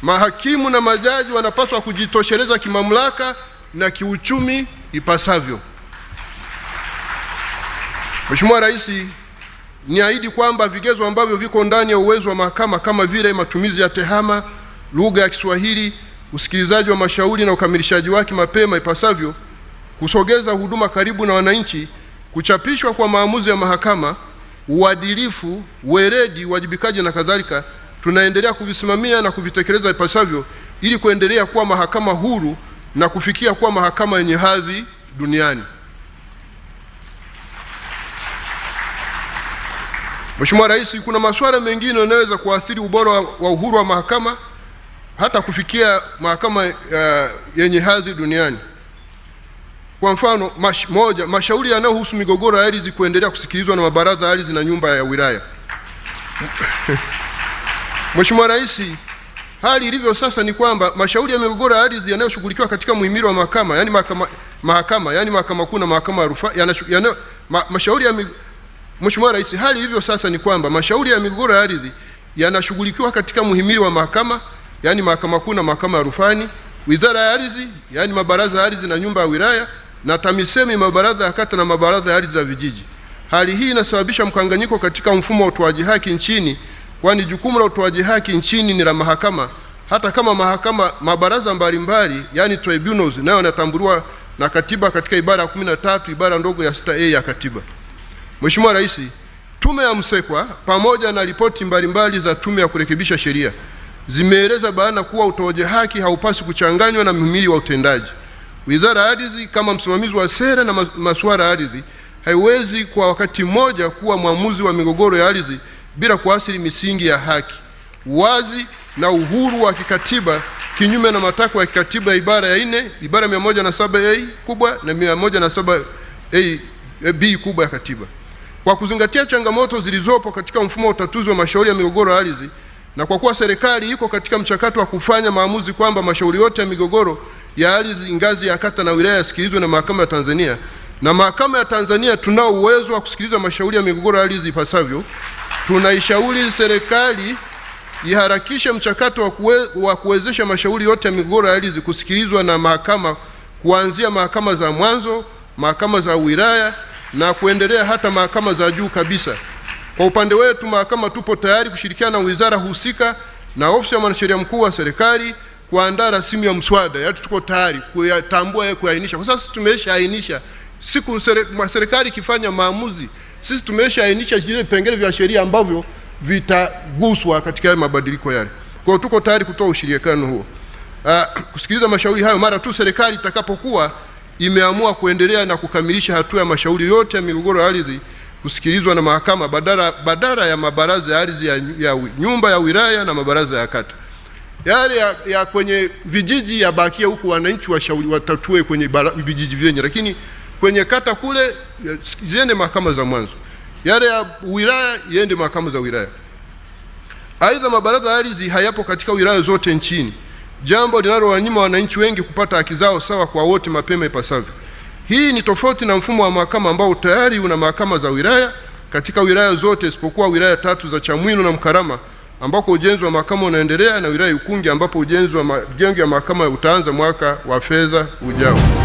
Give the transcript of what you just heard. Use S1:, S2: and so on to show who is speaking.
S1: Mahakimu na majaji wanapaswa kujitosheleza kimamlaka na kiuchumi ipasavyo. Mheshimiwa Rais, niahidi kwamba vigezo ambavyo viko ndani ya uwezo wa mahakama kama vile matumizi ya tehama, lugha ya Kiswahili, usikilizaji wa mashauri na ukamilishaji wake mapema ipasavyo, kusogeza huduma karibu na wananchi, kuchapishwa kwa maamuzi ya mahakama, uadilifu, weledi, uwajibikaji na kadhalika, tunaendelea kuvisimamia na kuvitekeleza ipasavyo ili kuendelea kuwa mahakama huru na kufikia kuwa mahakama yenye hadhi duniani. Mheshimiwa Rais, kuna masuala mengine yanayoweza kuathiri ubora wa uhuru wa mahakama hata kufikia mahakama yenye hadhi duniani. Kwa mfano, mashauri yanayohusu migogoro ya ardhi kuendelea kusikilizwa na mabaraza ya ardhi na nyumba ya wilaya. Mheshimiwa Rais, hali ilivyo sasa ni kwamba mashauri ya migogoro ya ardhi yanayoshughulikiwa katika muhimili wa mahakama, yani mahakama kuu na mahakama ya rufaa, Mheshimiwa Rais, hali ilivyo sasa ni kwamba mashauri ya migogoro ya ardhi yanashughulikiwa katika muhimili wa mahakama, yani mahakama kuu na mahakama ya rufani, wizara ya ardhi, yani mabaraza ya ardhi na nyumba ya wilaya, na TAMISEMI, mabaraza ya kata na mabaraza ya ardhi za vijiji. Hali hii inasababisha mkanganyiko katika mfumo wa utoaji haki nchini, kwani jukumu la utoaji haki nchini ni la mahakama, hata kama mabaraza mbalimbali, yani tribunals, nayo yanatambuliwa na katiba katika ibara ya 13 ibara ndogo ya 6A ya katiba. Mheshimiwa Rais, Tume ya Msekwa pamoja na ripoti mbalimbali za Tume ya Kurekebisha Sheria zimeeleza bayana kuwa utoaji haki haupasi kuchanganywa na mhimili wa utendaji. Wizara ya Ardhi kama msimamizi wa sera na masuala ya ardhi haiwezi kwa wakati mmoja kuwa mwamuzi wa migogoro ya ardhi bila kuathiri misingi ya haki, uwazi na uhuru wa kikatiba, kinyume na matakwa ya kikatiba ibara ya 4, ibara 107A kubwa na 107B kubwa ya katiba. Kwa kuzingatia changamoto zilizopo katika mfumo wa utatuzi wa mashauri ya migogoro ya ardhi, na kwa kuwa serikali iko katika mchakato wa kufanya maamuzi kwamba mashauri yote ya migogoro ya ardhi ngazi ya kata na wilaya yasikilizwe na mahakama ya Tanzania, na mahakama ya Tanzania tunao uwezo wa kusikiliza mashauri ya migogoro ya ardhi ipasavyo, tunaishauri serikali iharakishe mchakato wa kuwezesha mashauri yote ya migogoro ya ardhi kusikilizwa na mahakama, kuanzia mahakama za mwanzo, mahakama za wilaya na kuendelea hata mahakama za juu kabisa. Kwa upande wetu mahakama tupo tayari kushirikiana na wizara husika na ofisi ya mwanasheria mkuu wa serikali kuandaa rasimu ya mswada. Yaani tuko tayari kuyatambua, kuainisha. Kwa sasa tumeshaainisha siku serikali ikifanya maamuzi, sisi tumeshaainisha vile vipengele vya sheria ambavyo vitaguswa katika mabadiliko yale. Kwa hiyo tuko tayari kutoa ushirikiano huo. Kusikiliza mashauri hayo mara tu serikali itakapokuwa imeamua kuendelea na kukamilisha hatua ya mashauri yote ya migogoro ya ardhi kusikilizwa na mahakama badala ya mabaraza ya ardhi ya nyumba ya wilaya na mabaraza ya kata. Yale ya kwenye vijiji yabakia huku wananchi watatue kwenye vijiji vyenye, lakini kwenye kata kule ziende mahakama za mwanzo. Yale ya wilaya iende mahakama za wilaya. Aidha, mabaraza ya ardhi hayapo katika wilaya zote nchini, jambo linalowanyima wananchi wengi kupata haki zao sawa kwa wote mapema ipasavyo. Hii ni tofauti na mfumo wa mahakama ambao tayari una mahakama za wilaya katika wilaya zote isipokuwa wilaya 3 za Chamwino na Mkarama ambako ujenzi wa mahakama unaendelea, na wilaya Ukungi ambapo ujenzi wa majengo ya mahakama utaanza mwaka wa fedha ujao.